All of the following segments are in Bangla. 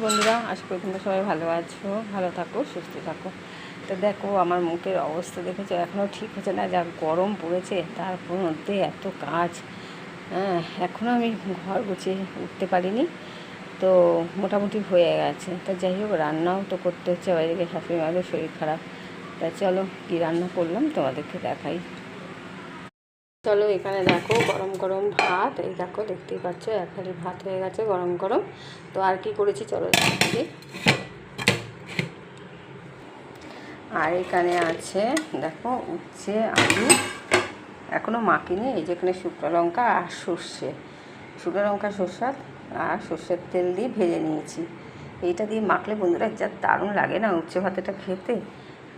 বন্ধুরা, আশা করি তোমরা সবাই ভালো আছো, ভালো থাকো, সুস্থ থাকো। তো দেখো আমার মুখের অবস্থা দেখেছো, এখনও ঠিক হচ্ছে না, যা গরম পড়েছে তার মধ্যে এত কাজ। হ্যাঁ, এখনও আমি ঘর গুছিয়ে উঠতে পারিনি, তো মোটামুটি হয়ে গেছে। তা যাই হোক, রান্নাও তো করতে হচ্ছে, বাইরে শাশুড়ি মায়েরও শরীর খারাপ। তা চলো কী রান্না করলাম তোমাদেরকে দেখাই। চলো, এখানে দেখো গরম গরম ভাত, এই দেখো দেখতেই পাচ্ছ, এক হাঁড়ি ভাত হয়ে গেছে গরম গরম। তো আর কি করেছি চলো দেখি। আর এখানে আছে দেখো উচ্ছে, আলু, এখনও মাখিনি। এই যেখানে শুকনো লঙ্কা আর সর্ষে, শুকনো লঙ্কা সর্ষে আর সর্ষের তেল দিয়ে ভেজে নিয়েছি। এইটা দিয়ে মাখলে বন্ধুরা যা দারুণ লাগে না, উচ্ছে ভাতেটা খেতে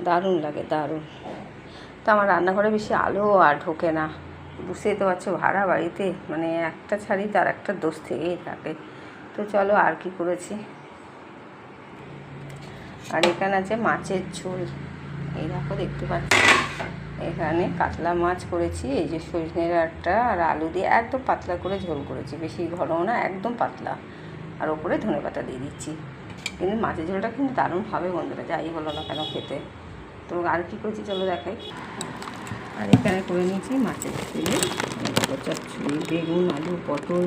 দারুণ লাগে, দারুণ। তো আমার রান্নাঘরে বেশি আলো আর ঢোকে না, বুঝতেই তো পারছো, ভাড়া বাড়িতে মানে একটা ছাড়ি তার একটা দোষ থেকেই থাকে। তো চলো আর কি করেছি। আর এখানে আছে মাছের ঝোল, এই দেখো দেখতে পাচ্ছি। এখানে কাতলা মাছ করেছি, এই যে সজনে ডাঁটা আর আলু দিয়ে একদম পাতলা করে ঝোল করেছি, বেশি ঘন না, একদম পাতলা। আর ওপরে ধনেপাতা দিয়ে দিচ্ছি। কিন্তু মাছের ঝোলটা কিন্তু দারুণ হবে বন্ধুরা, যাই বলো না কেন খেতে। তো আর কী করেছি চলো দেখাই। আর এখানে করে নিয়েছি মাছের ঝোলে চচ্চড়ি, বেগুন, আলু, পটল,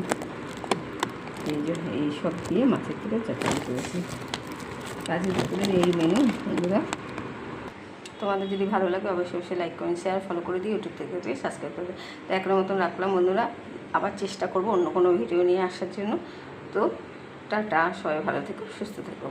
এই সব দিয়ে মাছের ঝোলে চচ্চড়ি করেছি। আজকে দুপুরের এই মেনু বন্ধুরা। তোমাদের যদি ভালো লাগে অবশ্যই অবশ্যই লাইক কমেন্ট শেয়ার ফলো করে দিই, ইউটিউব থেকে সাবস্ক্রাইব করবে। তো এখনের মতন রাখলাম বন্ধুরা, আবার চেষ্টা করবো অন্য কোনো ভিডিও নিয়ে আসার জন্য। তো টাটা, সবাই ভালো থেকো, সুস্থ থেকো।